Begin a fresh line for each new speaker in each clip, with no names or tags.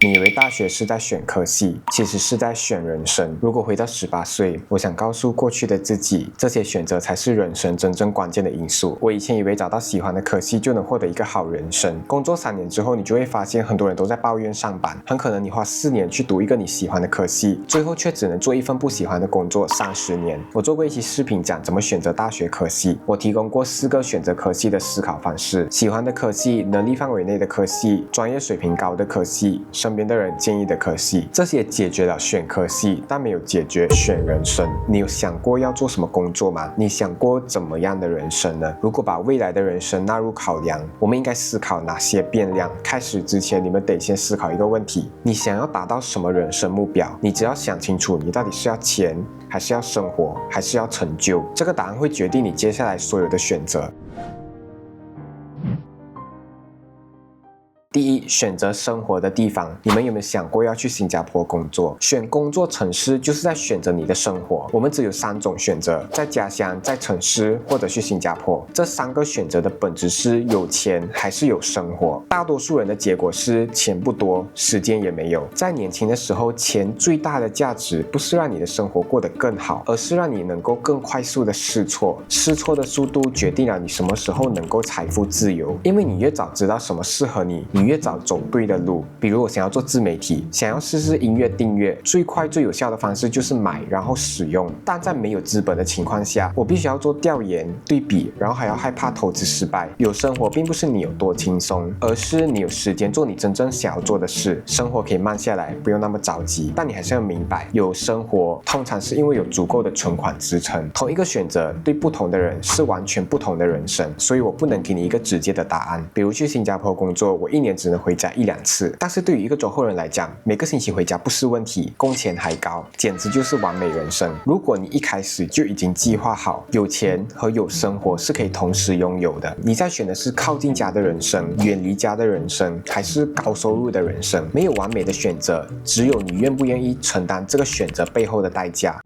你以为大学是在选科系，其实是在选人生。如果回到18岁，我想告诉过去的自己，这些选择才是人生真正关键的因素。我以前以为找到喜欢的科系就能获得一个好人生，工作3年之后，你就会发现很多人都在抱怨上班，很可能你花4年去读一个你喜欢的科系，最后却只能做一份不喜欢的工作30年。我做过一期视频讲怎么选择大学科系，我提供过4个选择科系的思考方式：喜欢的科系、能力范围内的科系、专业水平高的科系、身边的人建议的科系。这些解决了选科系，但没有解决选人生。你有想过要做什么工作吗？你想过怎么样的人生呢？如果把未来的人生纳入考量，我们应该思考哪些变量？开始之前，你们得先思考一个问题：你想要达到什么人生目标？你只要想清楚，你到底是要钱，还是要生活，还是要成就？这个答案会决定你接下来所有的选择。第一，选择生活的地方。你们有没有想过要去新加坡工作？选工作城市就是在选择你的生活。我们只有3种选择：在家乡、在城市，或者去新加坡。这3个选择的本质是有钱还是有生活。大多数人的结果是钱不多，时间也没有。在年轻的时候，钱最大的价值不是让你的生活过得更好，而是让你能够更快速的试错。试错的速度决定了你什么时候能够财富自由。因为你越早知道什么适合你，你越早走对的路。比如我想要做自媒体，想要试试音乐订阅，最快最有效的方式就是买然后使用。但在没有资本的情况下，我必须要做调研对比，然后还要害怕投资失败。有生活并不是你有多轻松，而是你有时间做你真正想要做的事。生活可以慢下来，不用那么着急，但你还是要明白，有生活通常是因为有足够的存款支撑。同一个选择对不同的人是完全不同的人生，所以我不能给你一个直接的答案。比如去新加坡工作，我1年只能回家1-2次，但是对于一个中后人来讲，每个星期回家不是问题，工钱还高，简直就是完美人生。如果你一开始就已经计划好，有钱和有生活是可以同时拥有的，你在选的是靠近家的人生、远离家的人生，还是高收入的人生？没有完美的选择，只有你愿不愿意承担这个选择背后的代价。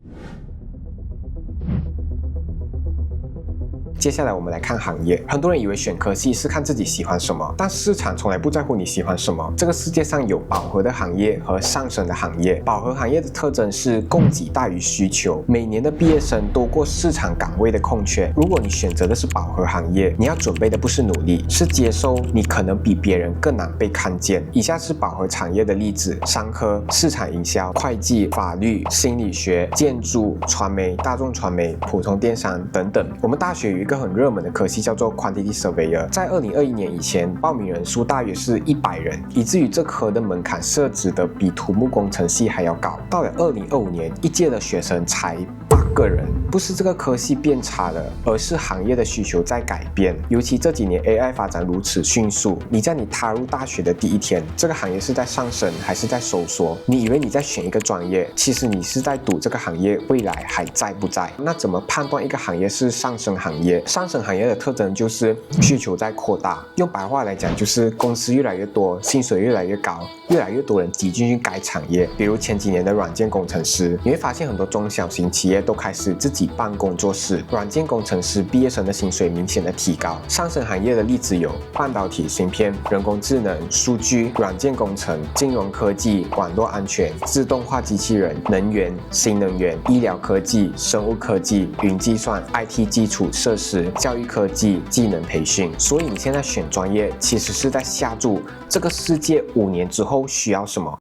接下来我们来看行业。很多人以为选科系是看自己喜欢什么，但市场从来不在乎你喜欢什么。这个世界上有饱和的行业和上升的行业。饱和行业的特征是供给大于需求，每年的毕业生多过市场岗位的空缺。如果你选择的是饱和行业，你要准备的不是努力，是接受你可能比别人更难被看见。以下是饱和产业的例子：商科、市场营销、会计、法律、心理学、建筑、传媒、大众传媒、普通电商等等。我们大学有一个很热门的科系叫做 Quantity Surveyor， 在2021年以前，报名人数大约是100人，以至于这科的门槛设置的比土木工程系还要高。到了2025年，一届的学生才8个人。不是这个科系变差了，而是行业的需求在改变。尤其这几年 AI 发展如此迅速，你在你踏入大学的第一天，这个行业是在上升还是在收缩？你以为你在选一个专业，其实你是在赌这个行业未来还在不在。那怎么判断一个行业是上升行业？上升行业的特征就是需求在扩大，用白话来讲就是公司越来越多，薪水越来越高，越来越多人挤进去该产业。比如前几年的软件工程师，你会发现很多中小型企业都开始自己办工作室，软件工程师毕业生的薪水明显的提高。上升行业的例子有半导体芯片、人工智能、数据、软件工程、金融科技、网络安全、自动化机器人、能源、新能源、医疗科技、生物科技、云计算、IT 基础设施、教育科技、技能培训。所以你现在选专业，其实是在下注这个世界5年之后需要什么。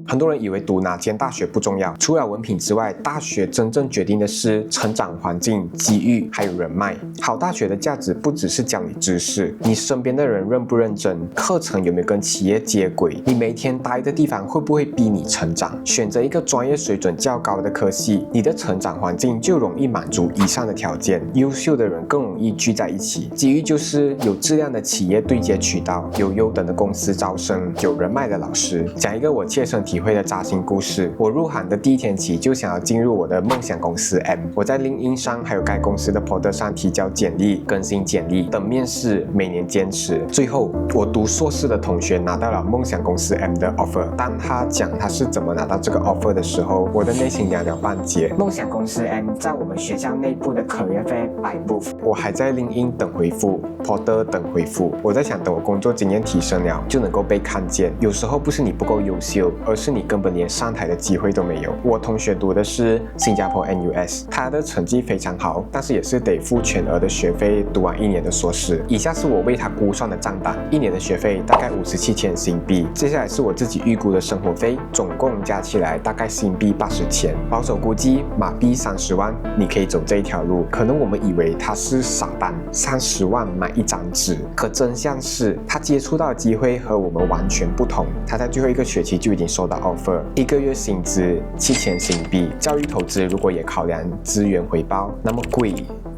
很多人以为读哪间大学不重要，除了文凭之外，大学真正决定的是成长环境、机遇还有人脉。好大学的价值不只是教你知识，你身边的人认不认真，课程有没有跟企业接轨，你每天待的地方会不会逼你成长。选择一个专业水准较高的科系，你的成长环境就容易满足以上的条件，优秀的人更容易聚在一起。机遇就是有质量的企业对接渠道，有优等的公司招生，有人脉的老师。讲一个我切身体体会的扎心故事。我入行的第一天起就想要进入我的梦想公司 M。我在 LinkedIn 上还有该公司的 portal 上提交简历、更新简历、等面试，每年坚持。最后，我读硕士的同学拿到了梦想公司 M 的 offer。当他讲他是怎么拿到这个 offer 的时候，我的内心凉了半截。
梦想公司 M 在我们学校内部的 career fair 摆布。
我还在 LinkedIn 等回复 ，portal 等回复。我在想，等我工作经验提升了，就能够被看见。有时候不是你不够优秀，而是你根本连上台的机会都没有。我同学读的是新加坡 NUS， 他的成绩非常好，但是也是得付全额的学费读完1年的硕士。以下是我为他估算的账单，1年的学费大概57千新币。接下来是我自己预估的生活费，总共加起来大概新币80千，保守估计马币30万，你可以走这一条路。可能我们以为他是傻蛋，30万买一张纸，可真相是他接触到的机会和我们完全不同。他在最后1个学期就已经收到 offer，1个月薪资7000新币。教育投资如果也考量资源回报，那么贵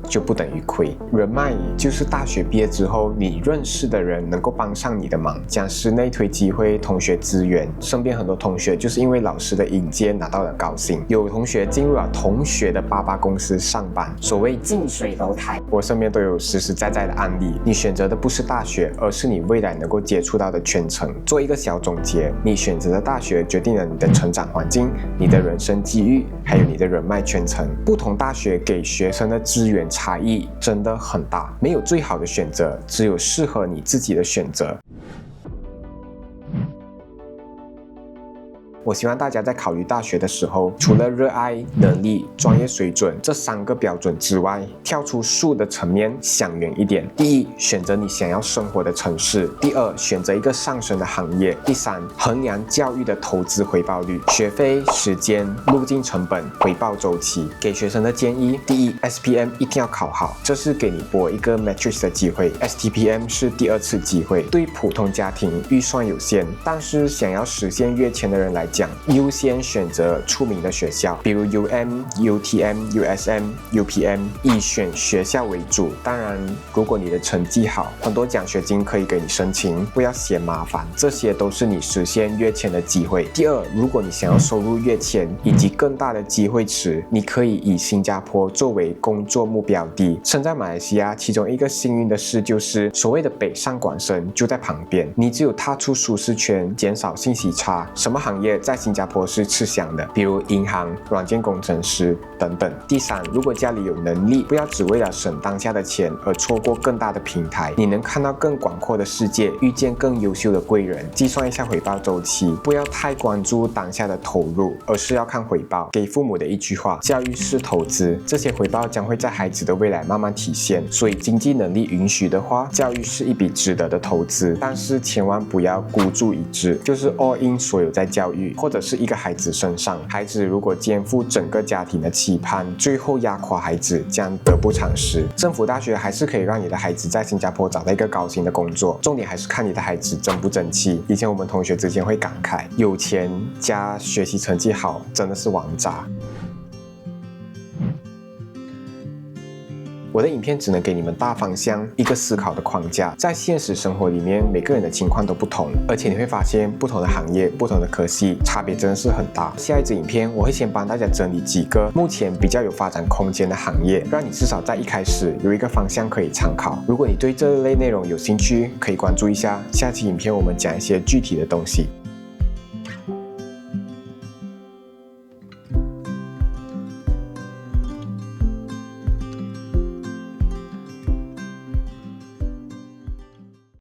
就不等于亏。人脉就是大学毕业之后你认识的人能够帮上你的忙，讲师内推机会、同学资源。身边很多同学就是因为老师的引荐拿到了高薪，有同学进入了同学的爸爸公司上班，所谓
近水楼台。
我身边都有实实在在的案例。你选择的不是大学，而是你未来能够接触到的圈层。做一个小总结，你选择的大学决定了你的成长环境、你的人生机遇，还有你的人脉圈层。不同大学给学生的资源差异真的很大，没有最好的选择，只有适合你自己的选择。我希望大家在考虑大学的时候，除了热爱、能力、专业水准这3个标准之外，跳出术的层面想远一点。第一，选择你想要生活的城市；第二，选择一个上升的行业；第三，衡量教育的投资回报率、学费、时间、路径成本、回报周期。给学生的建议：第一 ，SPM 一定要考好，这是给你拨一个 matrix 的机会 ；STPM 是第2次机会。对普通家庭预算有限，但是想要实现跃迁的人来讲，优先选择出名的学校，比如 UM、UTM、USM、UPM， 以选学校为主。当然，如果你的成绩好，很多奖学金可以给你申请，不要嫌麻烦，这些都是你实现跃迁的机会。第二，如果你想要收入跃迁以及更大的机会池，你可以以新加坡作为工作目标地。身在马来西亚，其中一个幸运的事就是所谓的北上广深就在旁边，你只有踏出舒适圈，减少信息差，什么行业在新加坡是吃香的，比如银行、软件工程师等等。第三，如果家里有能力，不要只为了省当下的钱而错过更大的平台，你能看到更广阔的世界，遇见更优秀的贵人。计算一下回报周期，不要太关注当下的投入，而是要看回报。给父母的一句话：教育是投资，这些回报将会在孩子的未来慢慢体现。所以经济能力允许的话，教育是一笔值得的投资，但是千万不要孤注一掷，就是 all in 所有在教育或者是一个孩子身上。孩子如果肩负整个家庭的期盼，最后压垮孩子将得不偿失。政府大学还是可以让你的孩子在新加坡找到一个高薪的工作，重点还是看你的孩子争不争气。以前我们同学之间会感慨，有钱加学习成绩好真的是王炸。我的影片只能给你们大方向，一个思考的框架。在现实生活里面，每个人的情况都不同，而且你会发现不同的行业、不同的科系，差别真的是很大。下一支影片我会先帮大家整理几个目前比较有发展空间的行业，让你至少在一开始有一个方向可以参考。如果你对这类内容有兴趣，可以关注一下。下期影片我们讲一些具体的东西。